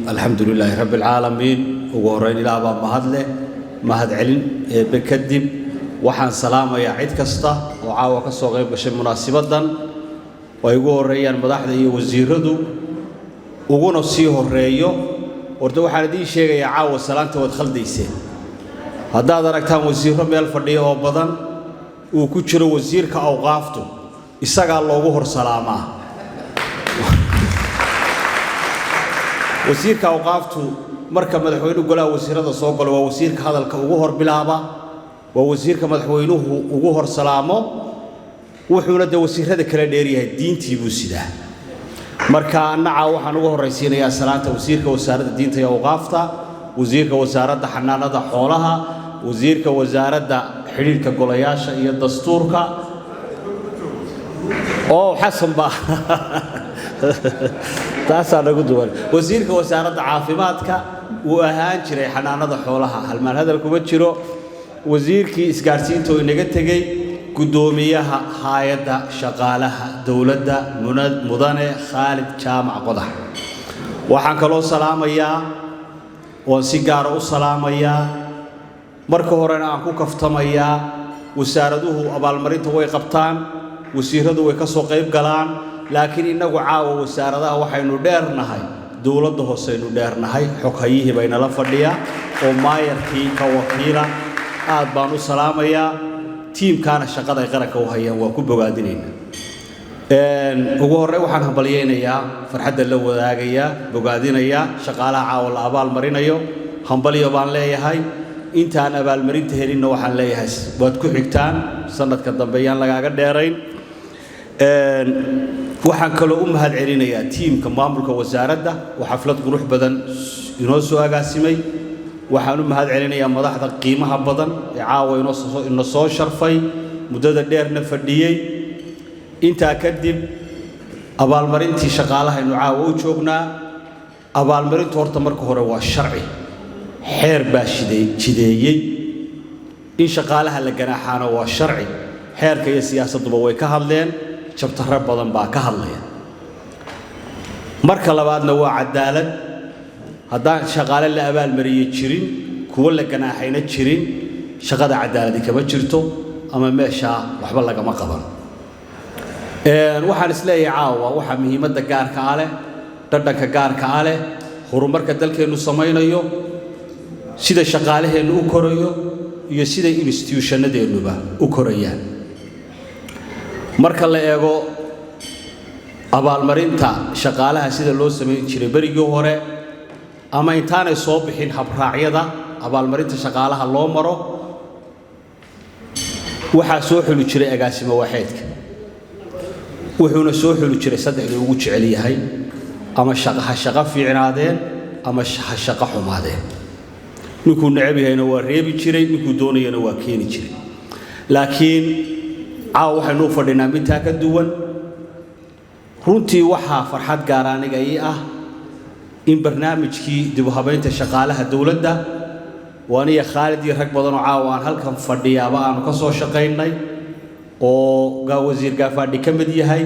الحمد لله رب العالمين وقرين إلى أبا مهدله مهد علم بكدب وحن سلامة يا عيد كسته وعاوة كسوغيب بشي مناسبة ويقول ريان مدحده وزيرده وقونا السيه الرئيو وردو حالدي شيء يا عاوة سلامته ودخل ديسين هذا دركتان وزيره ميل فرديه وبدن وكجر وزير كأوقافته إساق الله وهر سلامة وزير كأوقافته مركب مدحوينه قلا وزير هذا صوب قلا وزير هذا الكوهر بلابا ووزير كمدحوينه وهر سلامه وحنا ده وزير هذا كلا ديريه الدين تيبوسيده مركا نعا وحنا وهر رئيسين يا سلامة وزير كوزارة الدين تيا وقافته وزير كوزارة حنانة حولها وزير كوزارة حرير كقولياشة هي الدستور كا أو حسن با تاسع نقول وزير كوزارة عافيماتك وأهان شري حنانة حولها هالمال هذا الكوبتشرو وزير كي إسكارسين تو نجتجي قدوميها هايدا شغالها دولة مدن خالد جامع قضح وحنكلو سلام يا وسيجارو سلام يا marka horena aan ku kaftamaya wasaaraduhu abaalmarinta way qabtaan wasiiradu way ka soo qayb galaan laakiin inagu caawa wasaaradaha waxaynu dheernahay dawladda hooseynu dheernahay xoghayihi bayna la fadhiya oo maayarkii ka wakiila aad baan u salaamaya tiimkaana shaqada ay qaranka u hayaan waa ku bogaadinayna ugu horey waxaan hambaliyeynayaa farxadda la wadaagaya bogaadinaya shaqaalaha caawa la abaalmarinayo hambaliyo baan leeyahay intaan abaalmarinta helina waxaan leeyahay waad ku xigtaan sanadka dambe yaan lagaaga dheerayn waxaan kaloo u mahad celinayaa tiimka maamulka wasaaradda oo xaflad qurux badan inoo soo agaasimay waxaan u mahad celinayaa madaxda qiimaha badan ee caawa inoo soo sharfay muddada dheerna fadhiyey intaa kadib abaalmarintii shaqaalaha inuu caawa u joognaa abaalmarintu horta marka hore waa sharci xeer baa jideeyey in shaqaalaha la ganaaxaana waa sharci xeerka iyo siyaasaduba way ka hadleen jabtarro badan baa ka hadlaya marka labaadna waa cadaalad haddaan shaqaale la abaalmariyey jirin kuwa la ganaaxayna jirin shaqada cadaaladi kama jirto ama meeshaa waxba lagama qaban waxaan isleeyahay caawa waxaa muhiimadda gaarka ah leh dhadhanka gaarka ah leh horumarka dalkeennu samaynayo sida shaqaalaheenu u korayo iyo sida institutionadeenuba u korayaan marka la eego abaalmarinta shaqaalaha sida loo sameyn jiray barigii hore ama intaanay soo bixin habraacyada abaalmarinta shaqaalaha loo maro waxaa soo xuli jiray agaasimo waaxeedka wuxuuna soo xuli jiray saddexdii ugu jecel yahay ama shaqo fiicnaadeen ama shaqo xumaadeen ninkuu necab yahayna waa reebi jiray ninkuu doonayana waa keeni jiray laakiin caawa waxaynu u fadhinaa midtaa ka duwan runtii waxaa farxad gaar aniga ii ah in barnaamijkii dib u habaynta shaqaalaha dawladda waaniya khaalid iyo rag badan oo caawa aan halkan fadhiyaaba aanu ka soo shaqaynay oo wasiir gaafaadhi ka mid yahay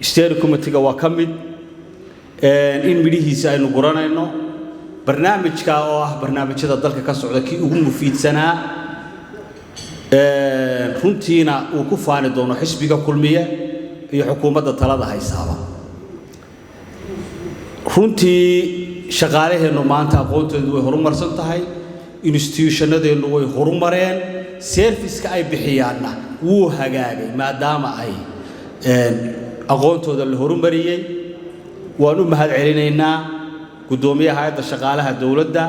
steering committee-ga waa ka mid in midhihiisa aynu guranayno barnaamijka oo ah barnaamijyada dalka ka socda kii ugu mufiidsanaa runtiina uu ku faani doono xisbiga kulmiye iyo xukuumadda talada haysaaba runtii shaqaalaheennu maanta aqoontoodu way horumarsan tahay institutionadeennu way horumareen serviceka ay bixiyaanna wuu hagaagay maadaama ay aqoontooda la horumariyey waan u mahad celinaynaa gudoomiyaha hay'adda shaqaalaha dawladda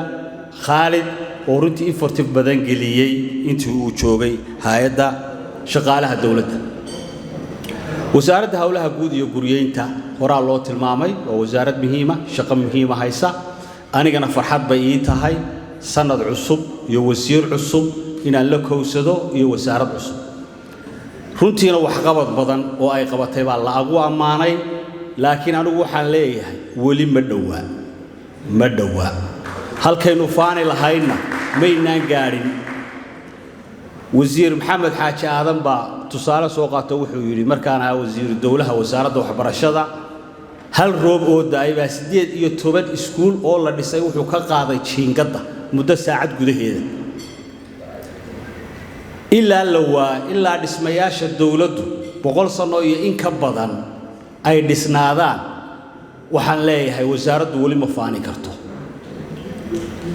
Khalid oo runtii effort badan geliyay intii uu joogay hay'adda shaqaalaha dawladda wasaaradda hawlaha guud iyo guriyeynta horaa loo tilmaamay waa wasaarad muhiima shaqo muhiima haysa anigana farxad bay ii tahay sanad cusub iyo wasiir cusub inaan la kowsado iyo wasaarad cusub runtiina wax qabad badan oo ay qabatay baa la ugu amaanay laakiin anigu waxaan leeyahay wali ma dhawaa halkaynu faani lahayna maynaan gaarin wasiir maxamed xaaji aadan baa tusaale soo qaato wuxuu yiri markaan ahaa wasiir dawlaha wasaaradda waxbarashada hal roob oo daay baa 18 iskuul oo la dhisay wuxuu ka qaaday jiingada muddo saacad gudaheeda ilaa dhismayaasha dawladdu 100 sano iyo in ka badan ay dhisnaadaan waxaan leeyahay wasaaraddu wali ma faani karto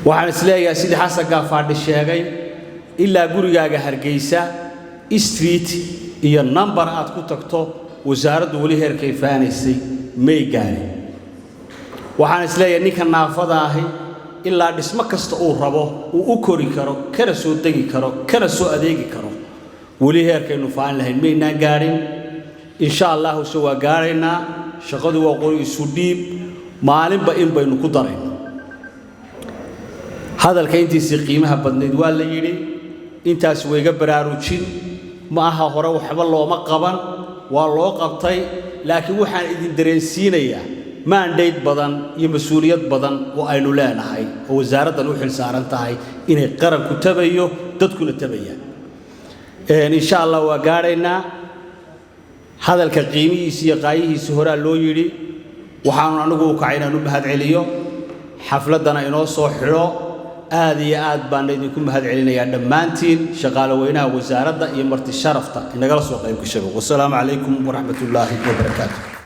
waxaan isleeyahay sidii xasan gaafaadhi sheegay ilaa gurigaaga Hargeysa street iyo number aad ku tagto wasaaraddu wali heerkay faanaysay may gaari waxaan isleeyahay ninka naafada ahi ilaa dhismo kasta uu rabo uu u kori karo kana soo degi karo kana soo adeegi karo wali heerkaynu faan lahayn maynaa gaarin insha Allah soo waa gaarayna shaqadu waa qori isu dhiib maalinba in baynu ku darayno hadalka intiisii qiimaha badneed waa la yiri intaas wayga baraarujin ma aha hore waxba looma qaban waa loo qabtay laakiin waxaan idin dareensiinayaa mandate badan iyo mas'uuliyad badan oo aynu leenahay oo wasaaraddan u xil saaran tahay inay qaranku tabayo dadkuna tabayaan insha Allah waa gaarayna hadalka qiimihiisa iyo qaayihiisa hore loo yiri waxaan anigu u kacay inaan u mahad celiyo xafladana inoo soo xiro aad iyo aad baan idinku mahad celinayaa dhammaantiin shaqaale weynaha wasaaradda iyo marti sharafta inagala soo qayb gashay wassalaamu calaykum waraxmatullaahi wabarakaatuh